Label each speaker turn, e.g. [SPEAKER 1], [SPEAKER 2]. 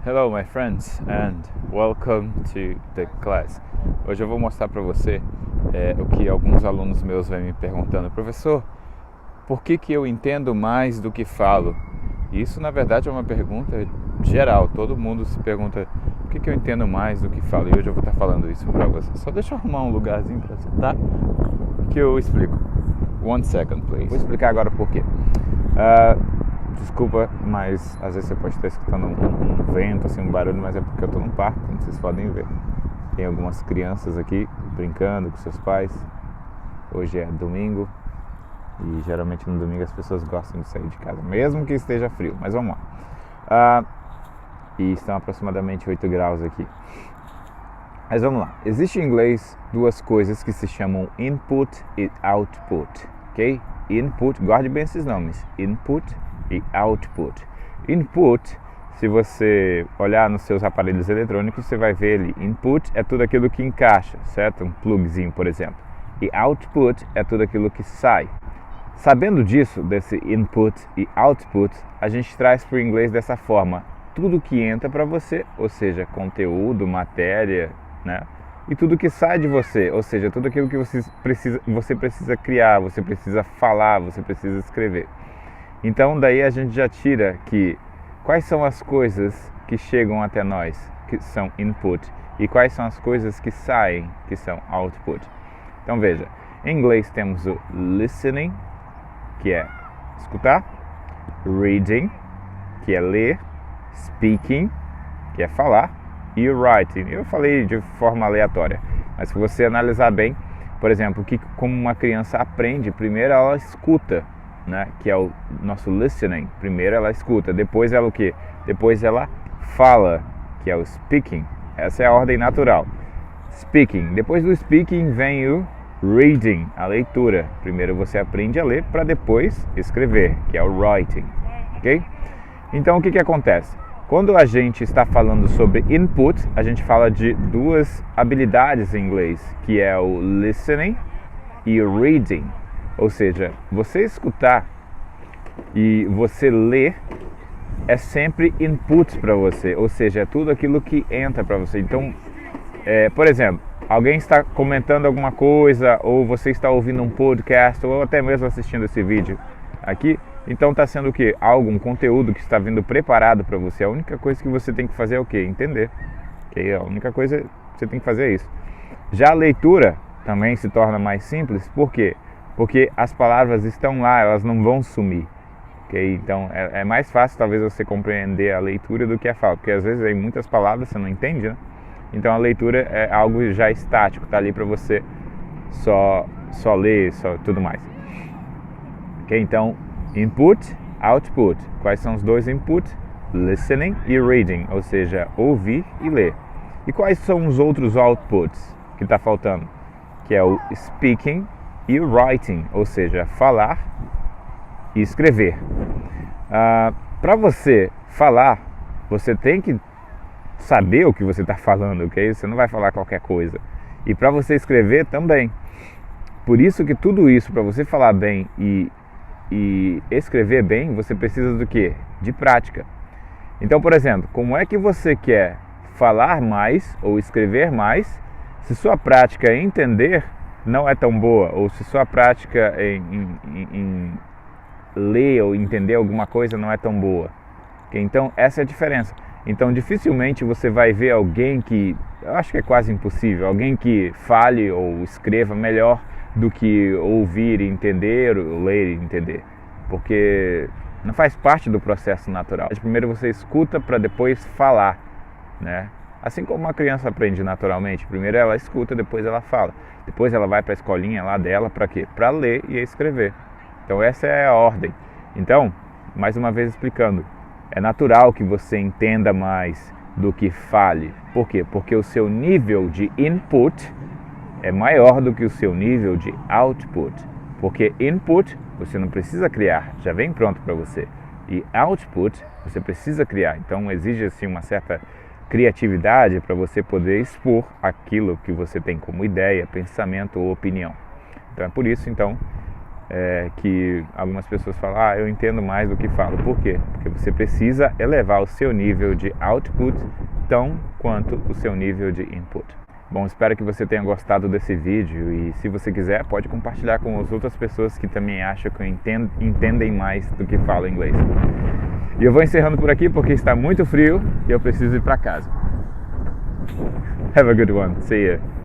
[SPEAKER 1] Hello my friends and welcome to the class. Hoje eu vou mostrar para você o que alguns alunos meus vêm me perguntando. Professor, por que eu entendo mais do que falo? Isso na verdade é uma pergunta geral, todo mundo se pergunta por que eu entendo mais do que falo. E hoje eu vou estar falando isso para você. Só deixa eu arrumar um lugarzinho para sentar que eu explico. 1 second please. Vou explicar agora por quê. Desculpa, mas às vezes você pode estar escutando um vento, assim, um barulho, mas é porque eu estou num parque, como vocês podem ver. Tem algumas crianças aqui brincando com seus pais. Hoje é domingo e geralmente no domingo as pessoas gostam de sair de casa, mesmo que esteja frio, mas vamos lá. E estão aproximadamente 8 graus aqui. Mas vamos lá. Existe em inglês duas coisas que se chamam input e output, ok? Input, guarde bem esses nomes, input e output. Input, se você olhar nos seus aparelhos eletrônicos, você vai ver ali, input é tudo aquilo que encaixa, certo? Um plugzinho, por exemplo. E output é tudo aquilo que sai. Sabendo disso, desse input e output, a gente traz para o inglês dessa forma. Tudo que entra para você, ou seja, conteúdo, matéria, né? E tudo que sai de você, ou seja, tudo aquilo que você precisa criar, você precisa falar, você precisa escrever. Então daí a gente já tira que quais são as coisas que chegam até nós, que são input, e quais são as coisas que saem, que são output. Então veja, em inglês temos o listening, que é escutar, reading, que é ler, speaking, que é falar, e writing. Eu falei de forma aleatória, mas se você analisar bem, por exemplo, como uma criança aprende, primeiro ela escuta, né, que é o nosso listening. Primeiro ela escuta, depois ela o quê? Depois ela fala, que é o speaking. Essa é a ordem natural. Speaking. Depois do speaking vem o reading, a leitura. Primeiro você aprende a ler para depois escrever, que é o writing, ok? Então o que acontece? Quando a gente está falando sobre input, a gente fala de duas habilidades em inglês, que é o listening e o reading. Ou seja, você escutar e você ler é sempre input para você, ou seja, é tudo aquilo que entra para você. Então, por exemplo, alguém está comentando alguma coisa, ou você está ouvindo um podcast, ou até mesmo assistindo esse vídeo aqui, então está sendo o quê? Um conteúdo que está vindo preparado para você. A única coisa que você tem que fazer é o quê? Entender. Okay? A única coisa que você tem que fazer é isso. Já a leitura também se torna mais simples, por quê? Porque as palavras estão lá, elas não vão sumir, ok? Então é mais fácil talvez você compreender a leitura do que a fala, porque às vezes tem muitas palavras você não entende, né? Então a leitura é algo já estático, está ali para você só ler, só tudo mais. Ok? Então input, output. Quais são os dois input? Listening e reading, ou seja, ouvir e ler. E quais são os outros outputs que está faltando? Que é o speaking e o writing, ou seja, falar e escrever. Para você falar, você tem que saber o que você está falando, ok? Você não vai falar qualquer coisa. E para você escrever também. Por isso que tudo isso, para você falar bem e escrever bem, você precisa do quê? De prática. Então, por exemplo, como é que você quer falar mais ou escrever mais se sua prática em entender não é tão boa, ou se sua prática em ler ou entender alguma coisa não é tão boa. Okay? Então, essa é a diferença. Então, dificilmente você vai ver alguém que, eu acho que é quase impossível, alguém que fale ou escreva melhor do que ouvir e entender, ou ler e entender. Porque não faz parte do processo natural. Primeiro você escuta para depois falar, né? Assim como uma criança aprende naturalmente, primeiro ela escuta, depois ela fala. Depois ela vai para a escolinha lá dela, para quê? Para ler e escrever. Então essa é a ordem. Então, mais uma vez explicando, é natural que você entenda mais do que fale. Por quê? Porque o seu nível de input é maior do que o seu nível de output. Porque input você não precisa criar, já vem pronto para você. E output você precisa criar. Então exige assim uma certa criatividade para você poder expor aquilo que você tem como ideia, pensamento ou opinião. Então é por isso então que algumas pessoas falam, eu entendo mais do que falo. Por quê? Porque você precisa elevar o seu nível de output tão quanto o seu nível de input. Bom, espero que você tenha gostado desse vídeo e se você quiser pode compartilhar com as outras pessoas que também acham que entendem mais do que falam inglês. E eu vou encerrando por aqui porque está muito frio e eu preciso ir para casa. Have a good one. See you.